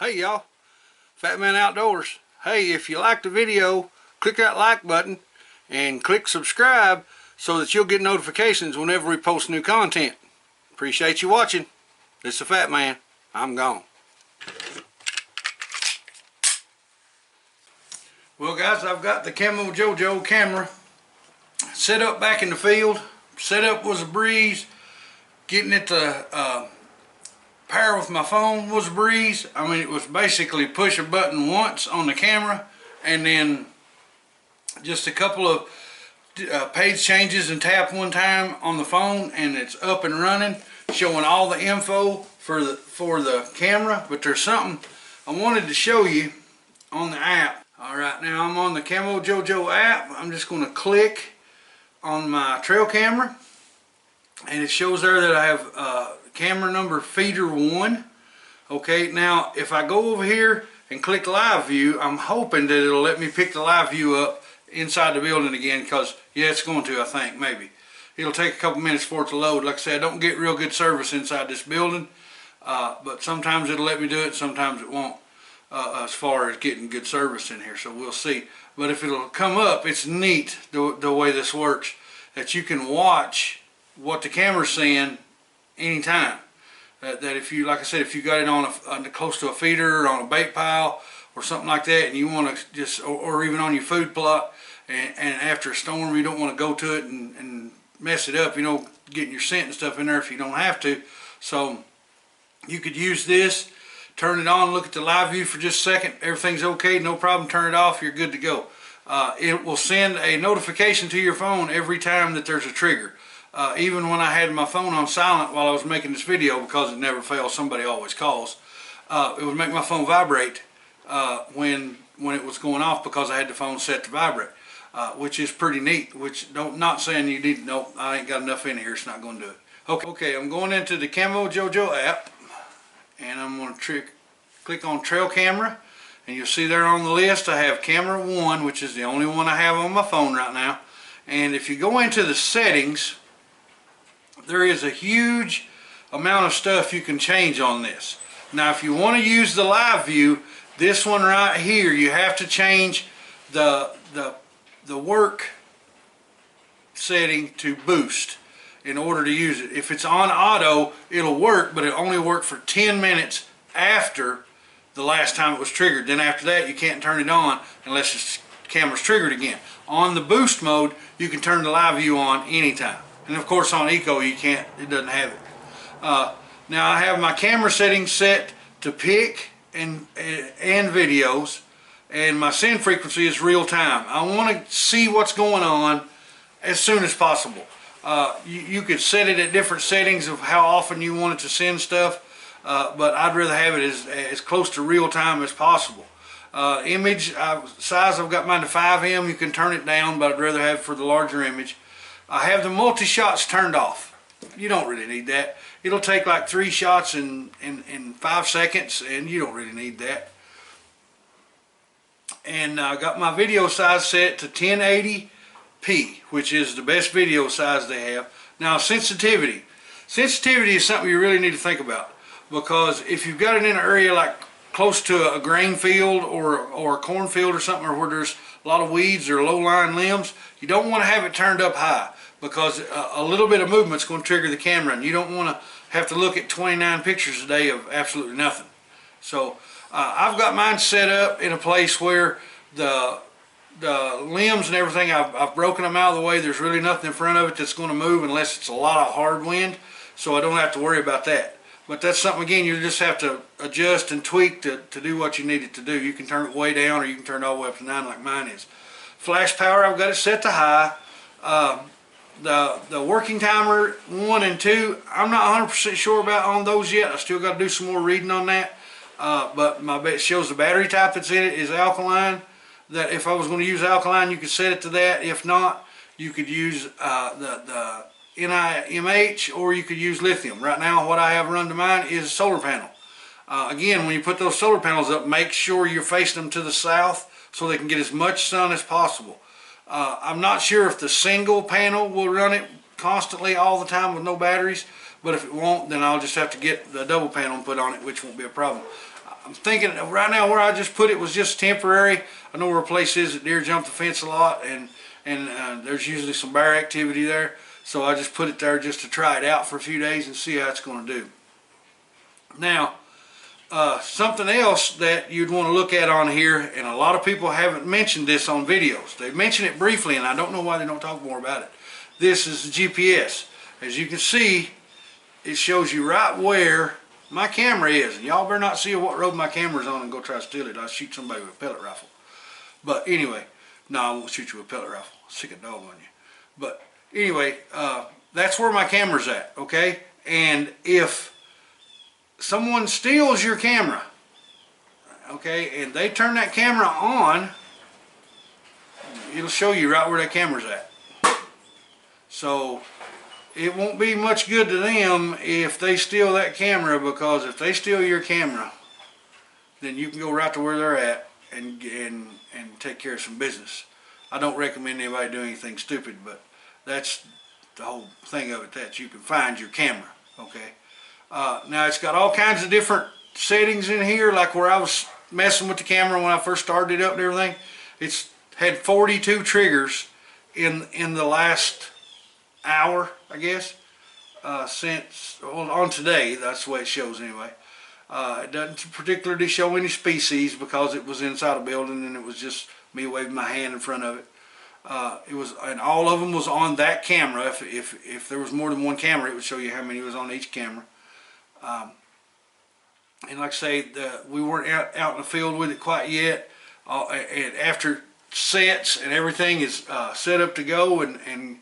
Hey y'all, Fat Man Outdoors. Hey, if you liked the video, click that like button and click subscribe so that you'll get notifications whenever we post new content. Appreciate you watching. This is the Fat Man. I'm gone. Well guys, I've got the CamoJojo camera set up back in the field. Setup was a breeze. Getting it to power with my phone was a breeze. I mean, it was basically push a button once on the camera and then just a couple of page changes and tap one time on the phone and it's up and running, showing all the info for the camera. But there's something I wanted to show you on the app. Alright, now I'm on the CamoJojo app. I'm just going to click on my trail camera and it shows there that I have camera number feeder 1. Okay, now if I go over here and click live view, I'm hoping that it'll let me pick the live view up inside the building again, because yeah, it's going to, I think. Maybe it'll take a couple minutes for it to load. Like I said, I don't get real good service inside this building, but sometimes it'll let me do it, sometimes it won't, as far as getting good service in here. So we'll see. But if it'll come up, it's neat the way this works, that you can watch what the camera's saying anytime. That if you, like I said, if you got it on close to a feeder or on a bait pile or something like that, and you want to just, or even on your food plot, and after a storm you don't want to go to it and mess it up, you know, getting your scent and stuff in there if you don't have to. So you could use this, turn it on, look at the live view for just a second, everything's okay, no problem, turn it off, you're good to go. It will send a notification to your phone every time that there's a trigger. Even when I had my phone on silent while I was making this video, because it never fails, somebody always calls, it would make my phone vibrate when it was going off, because I had the phone set to vibrate, which is pretty neat. Which not saying you need, no, I ain't got enough in here, it's not going to do it. Okay, I'm going into the CamoJojo app and I'm going to click on trail camera, and you'll see there on the list I have camera 1, which is the only one I have on my phone right now. And if you go into the settings, there is a huge amount of stuff you can change on this. Now if you want to use the live view, this one right here, you have to change the work setting to boost in order to use it. If it's on auto, it'll work, but it'll only work for 10 minutes after the last time it was triggered. Then after that you can't turn it on unless the camera's triggered again. On the boost mode, you can turn the live view on anytime. And of course on Eco you can't, it doesn't have it. Now I have my camera settings set to pic and videos, and my send frequency is real time. I want to see what's going on as soon as possible. You could set it at different settings of how often you want it to send stuff, but I'd rather have it as close to real time as possible. Image size, I've got mine to 5M. You can turn it down, but I'd rather have it for the larger image. I have the multi-shots turned off. You don't really need that. It'll take like 3 shots in 5 seconds, and you don't really need that. And I got my video size set to 1080p, which is the best video size they have. Now sensitivity. Sensitivity is something you really need to think about, because if you've got it in an area like close to a grain field or a cornfield or something, or where there's a lot of weeds or low-lying limbs, you don't want to have it turned up high, because a little bit of movement is going to trigger the camera, and you don't want to have to look at 29 pictures a day of absolutely nothing. So I've got mine set up in a place where the limbs and everything, I've broken them out of the way. There's really nothing in front of it that's going to move unless it's a lot of hard wind, so I don't have to worry about that. But that's something, again, you just have to adjust and tweak to do what you need it to do. You can turn it way down, or you can turn it all the way up to 9 like mine is. Flash power, I've got it set to high. The working timer 1 and 2, I'm not 100% sure about on those yet. I still got to do some more reading on that. But it shows the battery type that's in it is alkaline. That if I was going to use alkaline, you could set it to that. If not, you could use the NIMH, or you could use lithium. Right now what I have run to mine is a solar panel. Again, when you put those solar panels up, make sure you're facing them to the south so they can get as much sun as possible. I'm not sure if the single panel will run it constantly all the time with no batteries, but if it won't, then I'll just have to get the double panel and put on it, which won't be a problem. I'm thinking right now where I just put it was just temporary. I know where a place is that deer jump the fence a lot, and there's usually some bear activity there. So I just put it there just to try it out for a few days and see how it's going to do. Now, something else that you'd want to look at on here, and a lot of people haven't mentioned this on videos. They mention it briefly, and I don't know why they don't talk more about it. This is the GPS. As you can see, it shows you right where my camera is. And y'all better not see what road my camera's on and go try to steal it. I'll shoot somebody with a pellet rifle. But anyway, no, I won't shoot you with a pellet rifle. I'll sick a dog on you. But anyway, that's where my camera's at, okay? And if someone steals your camera, okay, and they turn that camera on, it'll show you right where that camera's at. So it won't be much good to them if they steal that camera, because if they steal your camera, then you can go right to where they're at and take care of some business. I don't recommend anybody do anything stupid, but that's the whole thing of it, that you can find your camera, okay? Now it's got all kinds of different settings in here, like where I was messing with the camera when I first started it up and everything. It's had 42 triggers in the last hour, I guess, since, well, on today, that's the way it shows anyway. It doesn't particularly show any species because it was inside a building and it was just me waving my hand in front of it. It was, and all of them was on that camera. If there was more than one camera, it would show you how many was on each camera. And like I say, we weren't out in the field with it quite yet. And after sets and everything is set up to go and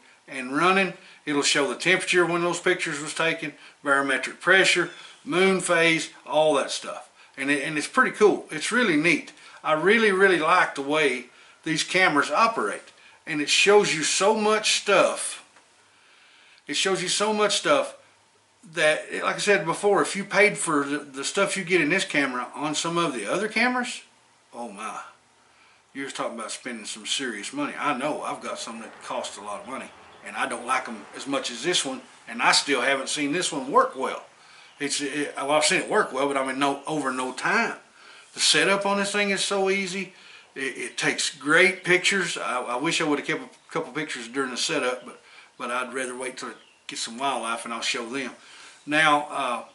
running, it'll show the temperature when those pictures was taken, barometric pressure, moon phase, all that stuff. And it's pretty cool. It's really neat. I really like the way these cameras operate. And it shows you so much stuff. It shows you so much stuff that, like I said before, if you paid for the stuff you get in this camera on some of the other cameras, oh my, you're just talking about spending some serious money. I know I've got some that cost a lot of money, and I don't like them as much as this one, and I still haven't seen this one work well. Well, I've seen it work well, but I mean over no time. The setup on this thing is so easy. It takes great pictures. I wish I would have kept a couple pictures during the setup, but I'd rather wait till I get some wildlife and I'll show them. Now,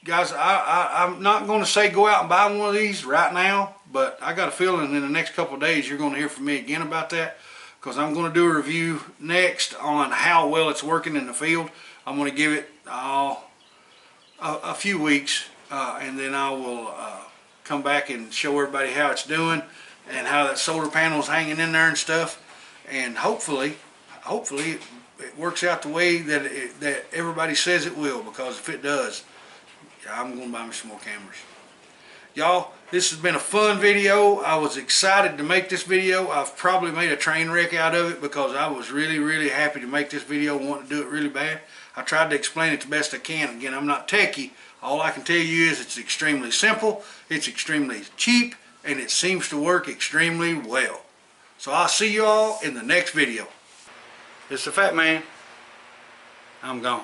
guys, I'm not going to say go out and buy one of these right now, but I got a feeling in the next couple of days you're going to hear from me again about that, because I'm going to do a review next on how well it's working in the field. I'm going to give it a few weeks, and then I will come back and show everybody how it's doing and how that solar panel is hanging in there and stuff. And hopefully it works out the way that everybody says it will, because if it does, I'm going to buy me some more cameras. Y'all, this has been a fun video. I was excited to make this video. I've probably made a train wreck out of it because I was really happy to make this video and want to do it really bad. I tried to explain it the best I can. Again, I'm not techie. All I can tell you is it's extremely simple, it's extremely cheap, and it seems to work extremely well. So I'll see you all in the next video. It's the Fat Man. I'm gone.